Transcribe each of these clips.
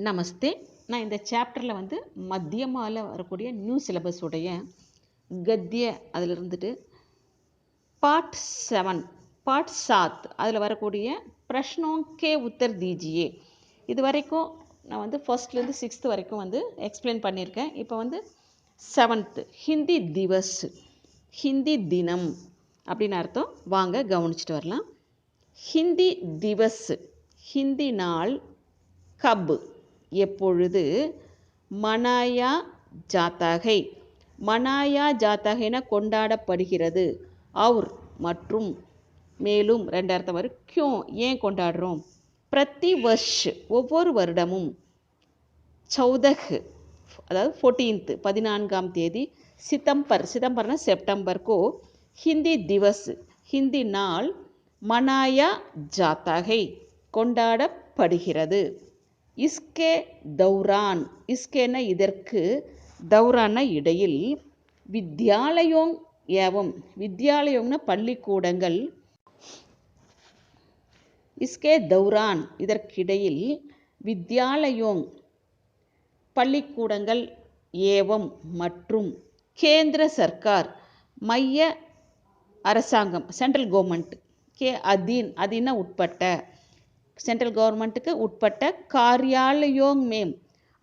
நமஸ்தே. நான் இந்த சாப்டரில் மத்தியமால வரக்கூடிய நியூ சிலபஸ் உடைய கத்திய அதில் இருந்துட்டு பார்ட் 7 பார்ட் 7 அதில் வரக்கூடிய பிரஷ்னோं के उत्तर दीजिए இது வரைக்கும் நான் ஃபர்ஸ்ட்லேருந்து 6th வரைக்கும் எக்ஸ்பிளைன் பண்ணியிருக்கேன். இப்போ 7th ஹிந்தி திவஸ், ஹிந்தி தினம் அப்படின்னு அர்த்தம். வாங்க கவனிச்சுட்டு வரலாம். ஹிந்தி திவஸ், ஹிந்தி நாள். கப் எப்பொழுது. மனாயா ஜாத்தாகை, மனாயா ஜாத்தாகைனா கொண்டாடப்படுகிறது. அவுர் மற்றும், மேலும். ரெண்டு அர்த்தம் வரும். கியூ ஏன் கொண்டாடுறோம். பிரதி வர்ஷ் ஒவ்வொரு வருடமும். சௌதக் அதாவது 14th 14ஆம் தேதி. சிதம்பர், சிதம்பர்னா செப்டம்பர்கோ ஹிந்தி திவஸ் ஹிந்தி நாள் மனாயா ஜாத்தாகை கொண்டாடப்படுகிறது. இஸ்கே தௌரான், இஸ்கேன இதற்கு, தௌரான இடையில். வித்யாலயோங் ஏவம், வித்யாலயோங்னா பள்ளிக்கூடங்கள். இஸ்கே தௌரான் இதற்கிடையில். வித்யாலயோங் பள்ளிக்கூடங்கள். ஏவம் மற்றும். கேந்திர சர்க்கார் மைய அரசாங்கம், சென்ட்ரல் கவர்மெண்ட். கே அதீன், அதீன உட்பட்ட, சென்ட்ரல் கவர்மெண்ட்டுக்கு உட்பட்ட. காரியாலயோங் மேம்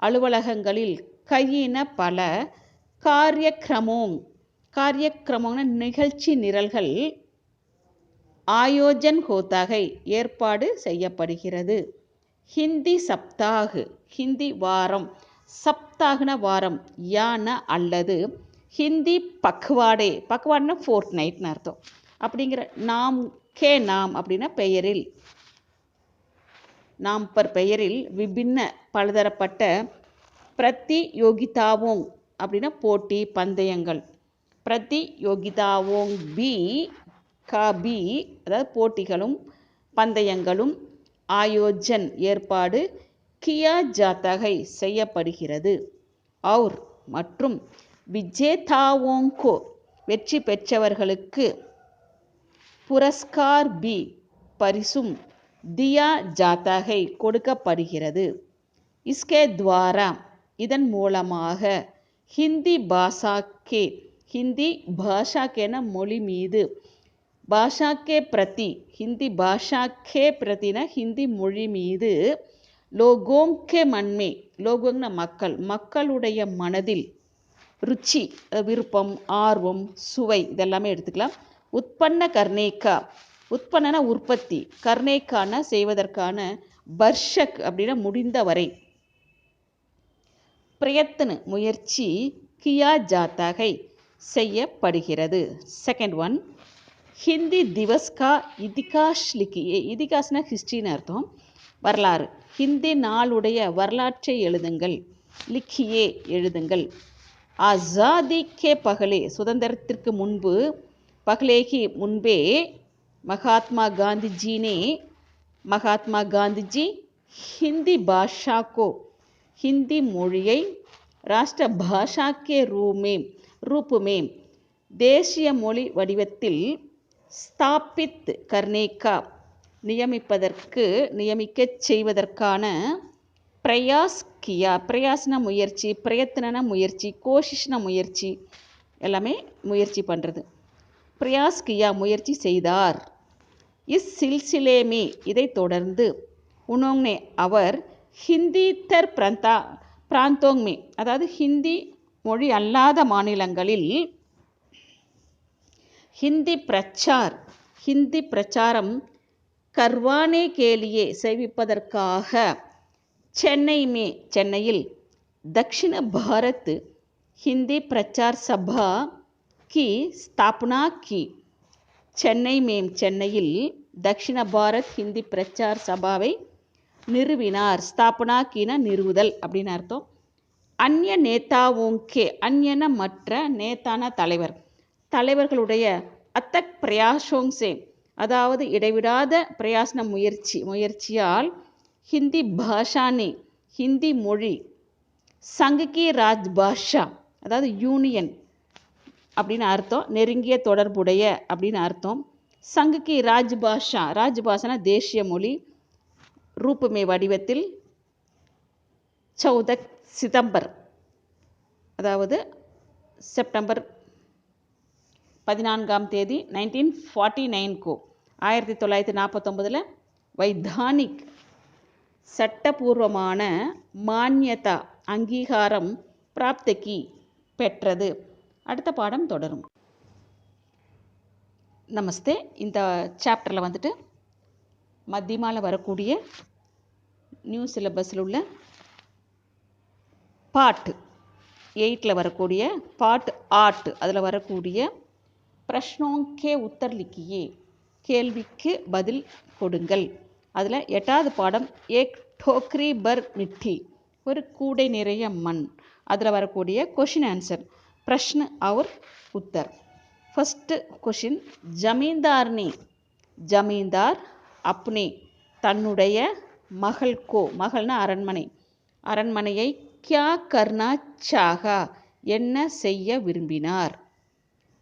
அலுவலகங்களில். கையின பல. காரியக்கிரமோங், காரியக்கிரமோங்னா நிகழ்ச்சி நிரல்கள். ஆயோஜன் ஹோதாகை ஏற்பாடு செய்யப்படுகிறது. ஹிந்தி சப்தாக் ஹிந்தி வாரம். சப்தாகுன வாரம். யான அல்லது. ஹிந்தி பக்வாடே, பக்வாட்னா ஃபோர்த் நைட்னு அர்த்தம். அப்படிங்கிற நாம் கே நாம் அப்படின்னா பெயரில். நாம் பர் பெயரில். விபின்ன பலதரப்பட்ட. பிரதி யோகிதாவோங் அப்படின்னா போட்டி பந்தயங்கள். பிரதி யோகிதாவோங் பி காபி அதாவது போட்டிகளும் பந்தயங்களும். ஆயோஜன் ஏற்பாடு. கியா ஜாத்தகை செய்யப்படுகிறது. அவுர் மற்றும். விஜேதாவோங்கோ வெற்றி பெற்றவர்களுக்கு. புரஸ்கார் பி பரிசும். தியா ஜாத்தாகை கொடுக்கப்படுகிறது. இஸ்கே துவாரா இதன் மூலமாக. ஹிந்தி பாஷாக்கே, ஹிந்தி பாஷாக்கேன மொழி மீது. பாஷாக்கே பிரதி, ஹிந்தி பாஷாக்கே பிரதின ஹிந்தி மொழி மீது. லோகோங்கே மன்மே, லோகோங்ன மக்கள், மக்களுடைய மனதில். ருச்சி விருப்பம், ஆர்வம், சுவை இதெல்லாமே எடுத்துக்கலாம். உற்பன்ன கர்ணேக்கா, உற்பன்னா உற்பத்தி, கர்ணேக்கான செய்வதற்கான. பர்ஷக் அப்படின்னா முடிந்தவரை. பிரயத்ன முயற்சி. கியா ஜாத்தாகை செய்யப்படுகிறது. Second one. ஹிந்தி திவஸ் கா இதிகாஷ் லிக்கியே, இதிகாஸ்னா ஹிஸ்ட்ரின்னு அர்த்தம், வரலாறு. ஹிந்தி நாளுடைய வரலாற்றை எழுதுங்கள். லிக்கியே எழுதுங்கள். ஆசாதி கே பகலே சுதந்திரத்திற்கு முன்பு. பகலேகி முன்பே. மகாத்மா காந்திஜினே, மகாத்மா காந்திஜி ஹிந்தி பாஷா கோ ஹிந்தி மொழியை. ராஷ்டிர பாஷா கே ரூப் மேம் தேசிய மொழி வடிவத்தில். ஸ்தாபித் கர்னேக்கா நியமிப்பதற்கு, நியமிக்கச் செய்வதற்கான. பிரயாஸ் கியா, பிரயாஸ்ன முயற்சி, பிரயத்ன முயற்சி, கோஷிஷ்ன முயற்சி, எல்லாமே முயற்சி பண்ணுறது. பிரயாஸ் கியா முயற்சி செய்தார். இஸ் சில்சிலேமே இதை தொடர்ந்து. உனோங்னே அவர். ஹிந்தி தர் பிராந்தோங்மே அதாவது ஹிந்தி மொழி அல்லாத மாநிலங்களில். ஹிந்தி பிரச்சார், ஹிந்தி பிரச்சாரம். கர்வானே கேலியே செய்விப்பதற்காக. சென்னை மே சென்னையில். தக்ஷிண பாரத் ஹிந்தி பிரச்சார் சபா கி ஸ்தாபனா கி. சென்னை மேம் சென்னையில். தக்ஷிண பாரத் ஹிந்தி பிரச்சார் சபாவை நிறுவினார். ஸ்தாபனா கீன நிறுவுதல் அப்படின்னு அர்த்தம். அந்நிய நேதாவோங்கே, அந்நியன மற்ற, நேதான தலைவர், தலைவர்களுடைய. அத்தக் பிரயாசோங்சே அதாவது இடைவிடாத. பிரயாசன முயற்சி, முயற்சியால். ஹிந்தி பாஷானே ஹிந்தி மொழி. சங்ககி ராஜ் பாஷா அதாவது யூனியன் அப்படின்னு அர்த்தம், நெருங்கிய தொடர்புடைய அப்படின்னு அர்த்தம். சங்ககி ராஜ் பாஷா, ராஜ் பாஷானா தேசிய மொழி. ரூபமே வடிவத்தில். 14 சிதம்பர், அதாவது செப்டம்பர் 14ஆம் தேதி 1949 को 1949 வைதானிக் சட்டபூர்வமான மான்யதா அங்கீகாரம் பிராப்தகி பெற்றது. அடுத்த பாடம் தொடரும். நமஸ்தே. இந்த சாப்டரில் வந்துட்டு மத்தியமாவில் வரக்கூடிய நியூ சிலபஸில் உள்ள பார்ட் 8 வரக்கூடிய பார்ட் 8 அதில் வரக்கூடிய பிரஷ்னோங்கே உத்தர் லிக்கியே, கேள்விக்கு பதில் கொடுங்கள். அதில் 8வது பாடம் ஏக் டோக்ரி பர் மிட்டி, ஒரு கூடை நிறைய மண். அதில் வரக்கூடிய கொஷின் ஆன்சர் பிரஷ்ன और உத்தர். ஃபஸ்ட்டு கொஷின், ஜமீன்தார்னி, ஜமீன்தார் அப்னே தன்னுடைய மகள் கோ, மகள்னா அரண்மனை, அரண்மனையை கியா கர்னா சாகா என்ன செய்ய விரும்பினார்.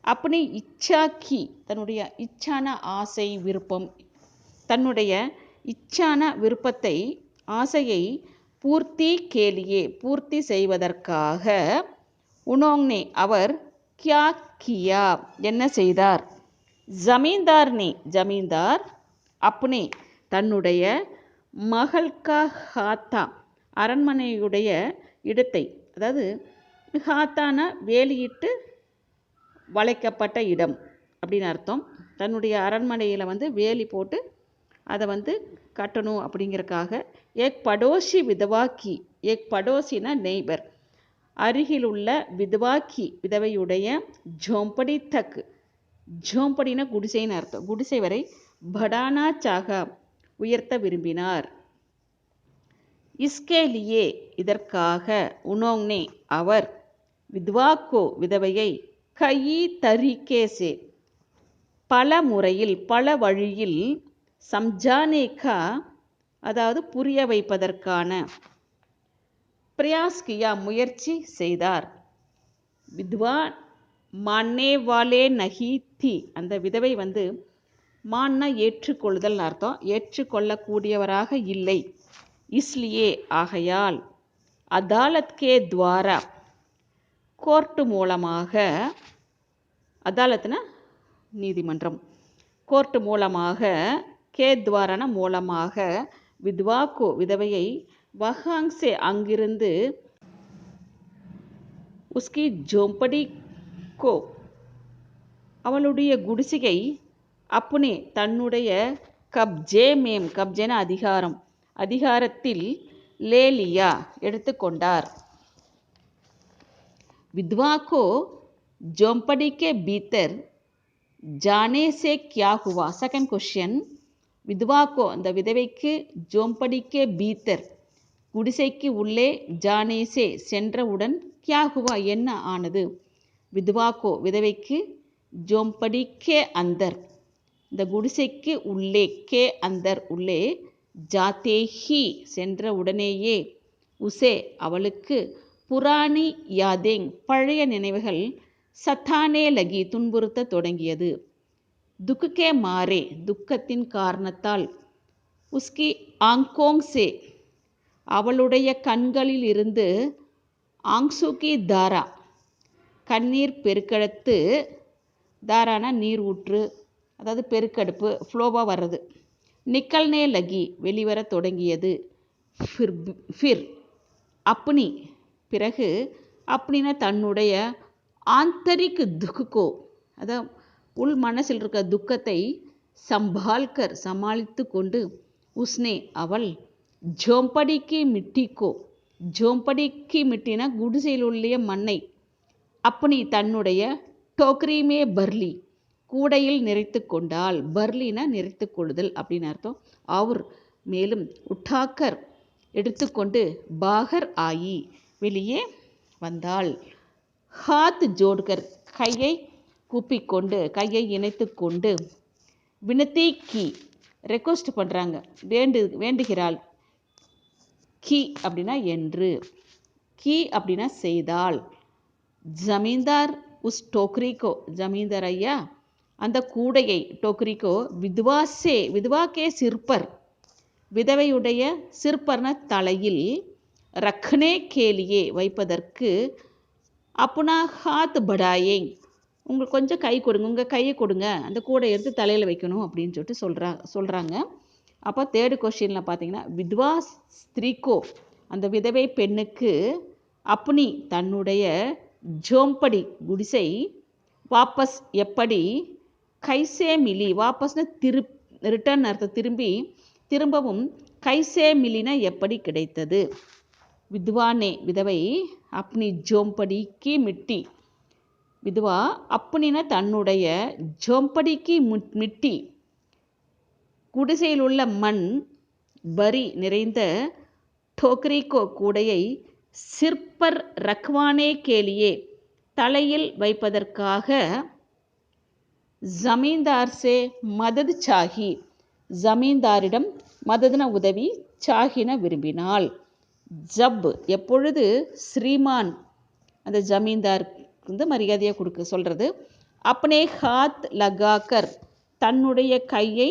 அப்னி இச்சா கி, தன்னுடைய இச்சான ஆசை விருப்பம், தன்னுடைய இச்சான விருப்பத்தை ஆசையை பூர்த்தி கேலியே பூர்த்தி செய்வதற்காக உனோங்னே அவர் கியா கியா என்ன செய்தார். ஜமீன்தார்னி, ஜமீன்தார் அப்னே தன்னுடைய மகள் கா ஹாத்தா அரண்மனையுடைய இடத்தை, அதாவது ஹாத்தான வேலியிட்டு வளைக்கப்பட்ட இடம் அப்படின்னு அர்த்தம். தன்னுடைய அரண்மனையில் வந்து வேலி போட்டு அதை கட்டணும் அப்படிங்கிறக்காக ஏக் படோசி விதவாக்கி, ஏக் படோசினா நெய்பர், அருகிலுள்ள விதவாக்கி விதவையுடைய ஜோம்படி தக், ஜோம்படினா குடிசைன்னு அர்த்தம், குடிசை வரை படானா சாகா உயர்த்த விரும்பினார். இஸ்கேலியே இதற்காக உனோங்னே அவர் வித்வாக்கோ விதவையை கயி தரிகேசே பல முறையில் பல வழியில் சம்ஜானேகா அதாவது புரிய வைப்பதற்கான பிரயாஸ் கியா முயற்சி செய்தார். வித்வா மானே வாலே நஹி தி, அந்த விதவை மான்னா ஏற்றுக்கொள்ளுதல் அர்த்தம், ஏற்றுக்கொள்ளக்கூடியவராக இல்லை. இஸ்லியே ஆகையால், அதாலத் கே துவாரா கோர்ட்டு மூலமாக, அதாலத்னா நீதிமன்றம், கோர்ட்டு மூலமாக, கே துவாரான மூலமாக, வித்வாக்கோ விதவையை வஹாங்ஸே அங்கிருந்து, உஸ்கி ஜோம்படி கோ அவளுடைய குடிசையை, அப்புனே தன்னுடைய கப்ஜே மேம், கப்ஜேன அதிகாரம், அதிகாரத்தில் லேலியா எடுத்துக்கொண்டார். विधवा को झोंपड़ी के भीतर जाने से क्या हुआ. सेकंड क्वेश्चन, विधवा को அந்த விதவைக்கு झोंपड़ी के भीतर குடிசைக்கு உள்ளே जाने से சென்றவுடன் क्या हुआ என்ன ஆனது. विधवा को விதவைக்கு झोंपड़ी के अंदर இந்த குடிசைக்கு உள்ளே, கே அந்தர் உள்ளே, जाते ही சென்ற உடனேயே, உசே அவளுக்கு, புராணி யாதேங் பழைய நினைவுகள், சத்தானே லகி துன்புறுத்த தொடங்கியது, துக்கே மாறே துக்கத்தின் காரணத்தால், உஸ்கி ஆங்கோங் சே அவளுடைய கண்களில் இருந்து, ஆங்சுகி தாரா கண்ணீர் பெருக்கெடுத்து, தாரான நீர் ஊற்று அதாவது பெருக்கெடுப்பு ஃப்ளோவாக வர்றது, நிக்கல்னே லகி வெளிவர தொடங்கியது, ஃபிர் அப்னி பிறகு, அப்படின்னா தன்னுடைய ஆந்தரிக் துக்கோ அதான் உள் மனசில் இருக்க துக்கத்தை சம்பால்கர் சமாளித்து கொண்டு, உஸ்னே அவள், ஜோம்படிக்கு மிட்டிக்கோ ஜோம்படிக்கு மிட்டினா குடிசையில் உள்ள மண்ணை, அப்படி தன்னுடைய டோக்ரிமே பர்லி கூடையில் நிறைத்து கொண்டாள், பர்லினா நிறைத்து கொள்ளுதல் அப்படின்னு அர்த்தம். அவர் மேலும் உட்டாக்கர் எடுத்துக்கொண்டு, பாகர் ஆயி வெளியே வந்தாள், ஹாத் ஜோட்கர் கையை கூப்பிக்கொண்டு கையை இணைத்து கொண்டு, வினத்தி கி ரெக்வஸ்ட் பண்ணுறாங்க, வேண்டுகிறாள், கி அப்படின்னா என்று, கி அப்படின்னா செய்தாள், ஜமீன்தார் உஸ் டோக்ரிக்கோ ஜமீன்தார் ஐயா அந்த கூடையை, டோக்ரிக்கோ வித்வா கே சிற்பர் விதவையுடைய சிற்பர்ன தலையில், ரக்னே கேலியே வைப்பதற்கு அப்புனா ஹாத் படாயே உங்களுக்கு கொஞ்சம் கை கொடுங்க, உங்கள் கையை கொடுங்க, அந்த கூடை எடுத்து தலையில் வைக்கணும் அப்படின்னு சொல்லிட்டு சொல்கிறாங்க. அப்போ தேர்டு கொஸ்டினில் பார்த்தீங்கன்னா வித்வா ஸ்திரீக்கோ அந்த விதவை பெண்ணுக்கு அப்னி தன்னுடைய ஜோம்படி குடிசை வாபஸ் எப்படி கைசே மிலி வாபஸ்னு ரிட்டர்ன் அர்த்தம் திரும்பவும் கைசே மிலினா எப்படி கிடைத்தது. வித்வானே விதவை அப்னி ஜோம்படிக்கு மிட்டி வித்வா அப்னின தன்னுடைய ஜோம்படிக்கு மிட்டி குடிசையில் உள்ள மண் பரி நிறைந்த டோக்ரிகோ கூடையை சிற்பர் ரக்வானே கேலியே தலையில் வைப்பதற்காக ஜமீன்தார் சே மதது சாகி ஜமீன்தாரிடம் மததுன உதவி சாகின விரும்பினாள். ஜப் எப்பொழுது ஸ்ரீமான் அந்த ஜமீன்தார் மரியாதையாக சொல்கிறது. அப்னே ஹாத் லகாக்கர் தன்னுடைய கையை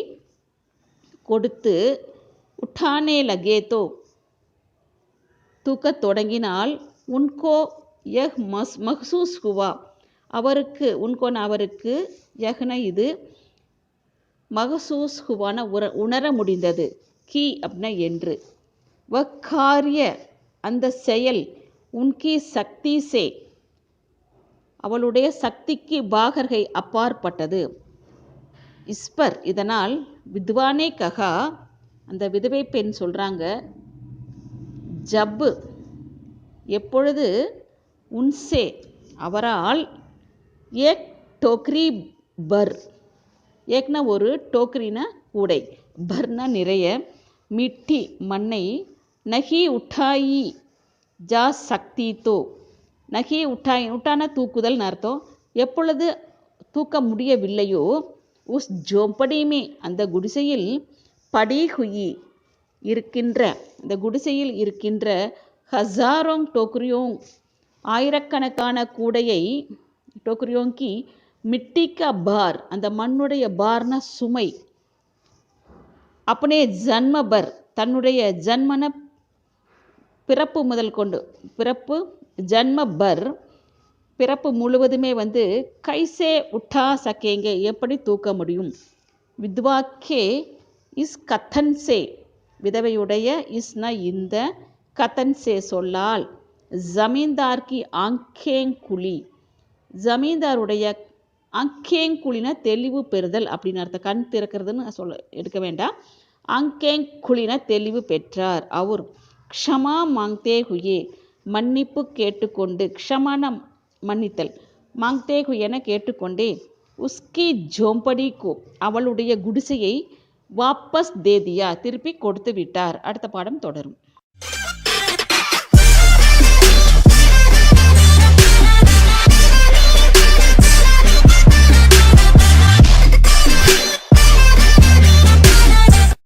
கொடுத்து உட்டானே லகேதோ தூக்கத் தொடங்கினால் உன்கோ யஹ் மஹ்சூஸ் ஹுவா அவருக்கு யஹ்ன இது மஹசூஸ் ஹுவான உணர முடிந்தது. கி அப்படின்னா என்று வக்காரிய அந்த செயல் உன்கி சக்தி சே அவளுடைய சக்திக்கு பாகர்கை அப்பாற்பட்டது. இஸ்பர் இதனால் வித்வானே கஹா அந்த விதவை பெண் சொல்கிறாங்க ஜப்பு எப்பொழுது உன்சே அவரால் ஏக் டோக்ரி பர் ஏக்னா ஒரு டோக்ரினா கூடை பர்னா நிறைய மிட்டி மண்ணை நகி உட்டாயி ஜா சக்தி தோ நகி உட்டான தூக்குதல் அர்த்தம் எப்பொழுது தூக்க முடியவில்லையோ உஸ் ஜோம்படிமே அந்த குடிசையில் படி ஹுயி இருக்கின்ற இந்த குடிசையில் இருக்கின்ற ஹசாரோங் டோக்ரியோங் ஆயிரக்கணக்கான கூடையை டோக்ரியோங்கி மிட்டிக்கா பார் அந்த மண்ணுடைய பார்ன சுமை அப்பனே ஜன்மபர் தன்னுடைய ஜன்மன பிறப்பு முதல் கொண்டு பிறப்பு முழுவதுமே கைசே உட்டா சக்கேங்க எப்படி தூக்க முடியும். வித்வாக்கே இஸ் கத்தன் சே விதவையுடைய இஸ்னா இந்த கத்தன் சே சொல்லால் ஜமீன்தார் கி ஆங்கேங்குழி ஜமீன்தாருடைய ஆங்கேங்குழினா தெளிவு பெறுதல் அப்படின்னு அர்த்தம். கண் திறக்கிறதுன்னு எடுக்க வேண்டாம். ஆங்கேங்குழினா தெளிவு பெற்றார். அவர் க்ஷமா மாங்தே ஹுயே மன்னிப்பு கேட்டுக்கொண்டு க்ஷமான மன்னித்தல் மாங்தே ஹுயென கேட்டுக்கொண்டே உஸ்கி ஜோம்படிக்கு அவளுடைய குடிசையை வாபஸ் தேதியா திருப்பி கொடுத்து விட்டார். அடுத்த பாடம் தொடரும்.